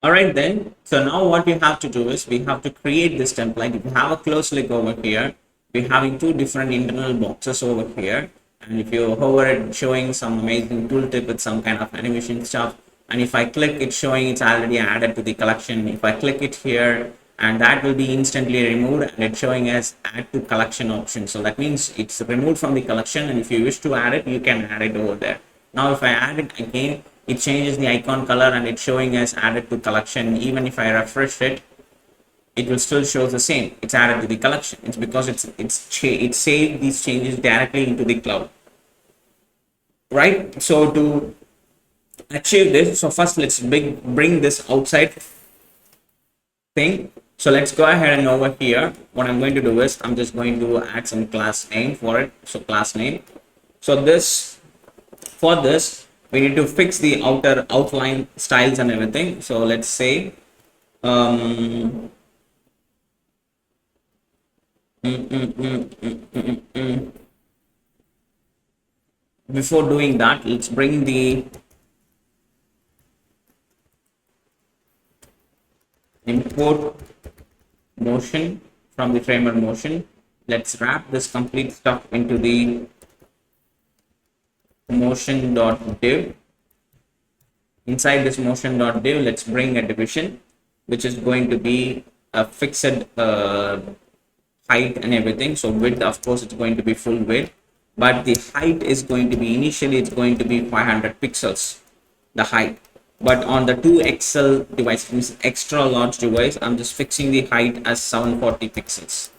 All right then. So now what we have to do is we have to create this template. If you have a close look over here, we're having two different internal boxes over here. And if you hover it, showing some amazing tooltip with some kind of animation stuff. And if I click it, showing it's already added to the collection. If I click it here, and that will be instantly removed, and it's showing as add to collection option. So that means it's removed from the collection, and if you wish to add it, you can add it over there. Now if I add it again, it changes the icon color and it's showing as added to collection. Even if I refresh it, it will still show the same. It's added to the collection. It's because it saved these changes directly into the cloud, right? So to achieve this, so first let's bring this outside thing. So let's go ahead and over here, what I'm going to do is I'm just going to add some class name for it. So class name. So this, for this, we need to fix the outer outline styles and everything. So let's say before doing that, let's bring the import motion from the framer motion. Let's wrap this complete stuff into the motion.div. Inside this motion.div, let's bring a division, which is going to be a fixed height and everything. So width, of course, it's going to be full width, but the height is going to be, initially it's going to be 500 pixels, the height. But on the 2XL device, this extra large device, I'm just fixing the height as 740 pixels.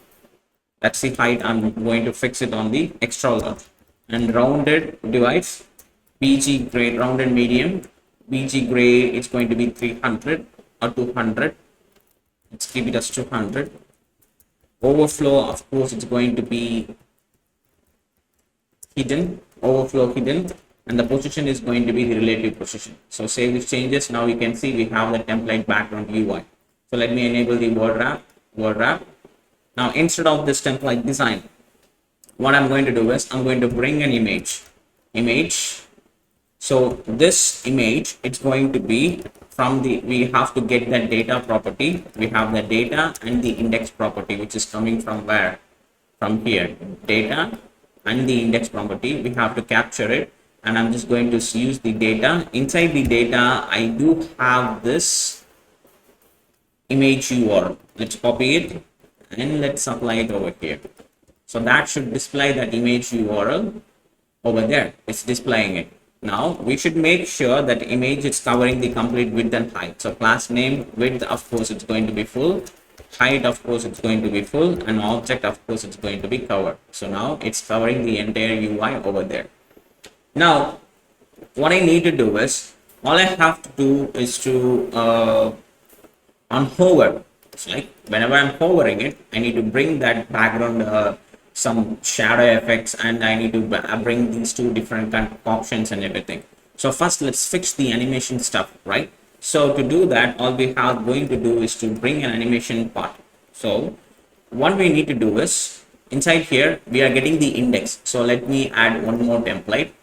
That's the height I'm going to fix it on the extra large. And rounded device, BG gray, rounded medium, BG gray, it's going to be 300 or 200. Let's keep it as 200. Overflow, of course, it's going to be hidden, overflow hidden, and the position is going to be the relative position. So save these changes. Now you can see we have the template background UI. So let me enable the word wrap. Now instead of this template design, what I'm going to do is I'm going to bring an image. So this image, it's going to be from the, we have to get the data property. We have the data and the index property, which is coming from where? From here, data and the index property. We have to capture it, and I'm just going to use the data. Inside the data, I do have this image URL. Let's copy it and let's apply it over here. So that should display that image URL over there. It's displaying it. Now we should make sure that image is covering the complete width and height. So class name, width, of course, it's going to be full. Height, of course, it's going to be full. And object, of course, it's going to be covered. So now it's covering the entire UI over there. Now, what I need to do is, all I have to do is to on hover. It's like whenever I'm hovering it, I need to bring that background some shadow effects, and I need to bring these two different kind of options and everything. So first let's fix the animation stuff, right? So to do that, all we are going to do is to bring an animation part. So what we need to do is, inside here we are getting the index. So let me add one more template.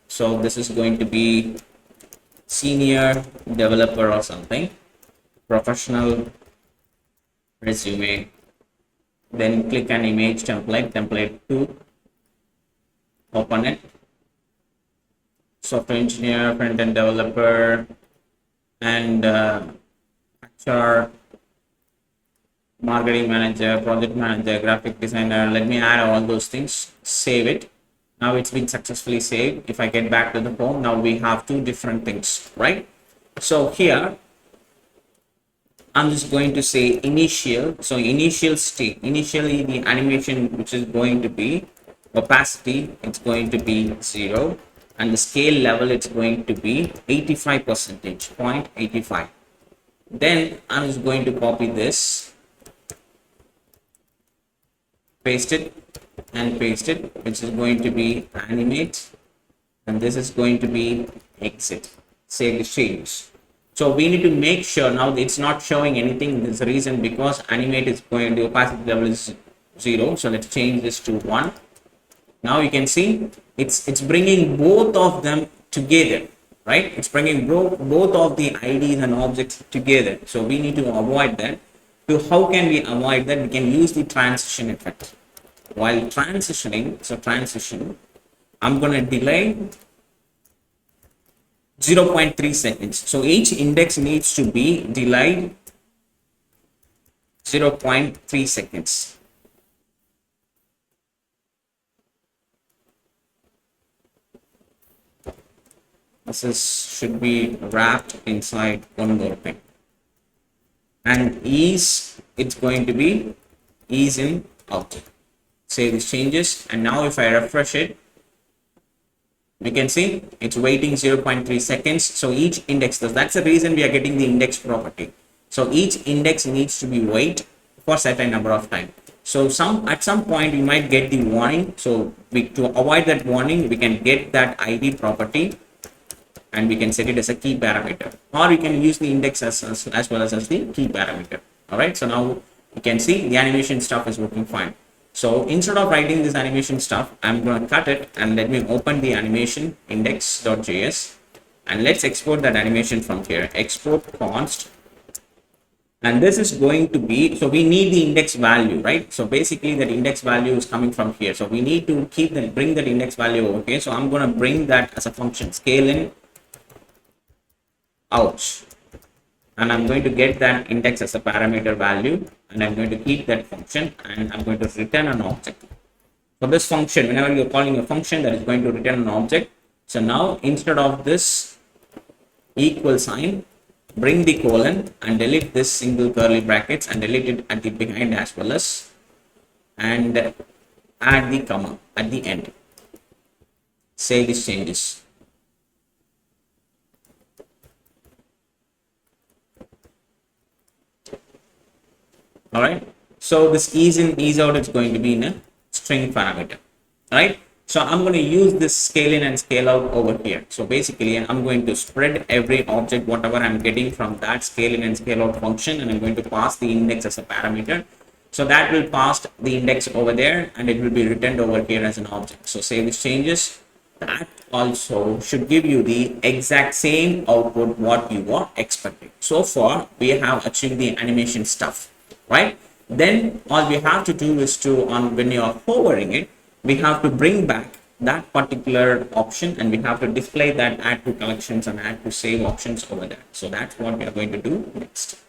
So this is going to be senior developer or something, professional resume, then click an image template 2, open it, software engineer, front-end developer, and HR, marketing manager, project manager, graphic designer. Let me add all those things, save it. Now it's been successfully saved. If I get back to the home, now we have two different things, right? So here I'm just going to say initial. So initial state, initially the animation, which is going to be opacity, it's going to be 0, and the scale level, it's going to be 85%, 0.85. Then I'm just going to copy this, paste it, which is going to be animate, and this is going to be exit. Save the change. So we need to make sure now it's not showing anything. There's a reason, because animate is going to opacity level is 0. So let's change this to 1. Now you can see it's bringing both of them together. right? It's bringing both of the IDs and objects together. So we need to avoid that. So how can we avoid that? We can use the transition effect. While transitioning, so transition, I'm going to delay 0.3 seconds. So each index needs to be delayed 0.3 seconds. Should be wrapped inside one more thing. And ease, it's going to be ease in out. Save these changes, and now if I refresh it, we can see it's waiting 0.3 seconds. So each index, that's the reason we are getting the index property. So each index needs to be wait for certain number of time. So at some point we might get the warning. So to avoid that warning, we can get that ID property and we can set it as a key parameter, or we can use the index as well as the key parameter. All right. So now you can see the animation stuff is working fine. So instead of writing this animation stuff, I'm going to cut it and let me open the animation index.js and let's export that animation from here. Export const, and this is going to be, so we need the index value, right? So basically that index value is coming from here. So we need to bring that index value over here. So I'm going to bring that as a function, scale in out, and I'm going to get that index as a parameter value, and I'm going to keep that function, and I'm going to return an object. So this function, whenever you're calling a function, that is going to return an object. So now instead of this equal sign, bring the colon and delete this single curly brackets and delete it at the behind as well as, and add the comma at the end. Save these changes. All right. So this ease in, ease out is going to be in a string parameter. All right. So I'm going to use this scale in and scale out over here. So basically, I'm going to spread every object, whatever I'm getting from that scale in and scale out function, and I'm going to pass the index as a parameter. So that will pass the index over there, and it will be returned over here as an object. So save these changes. That also should give you the exact same output what you were expecting. So far, we have achieved the animation stuff, right? Then all we have to do is when you are hovering it, we have to bring back that particular option, and we have to display that add to collections and add to save options over there. So that's what we are going to do next.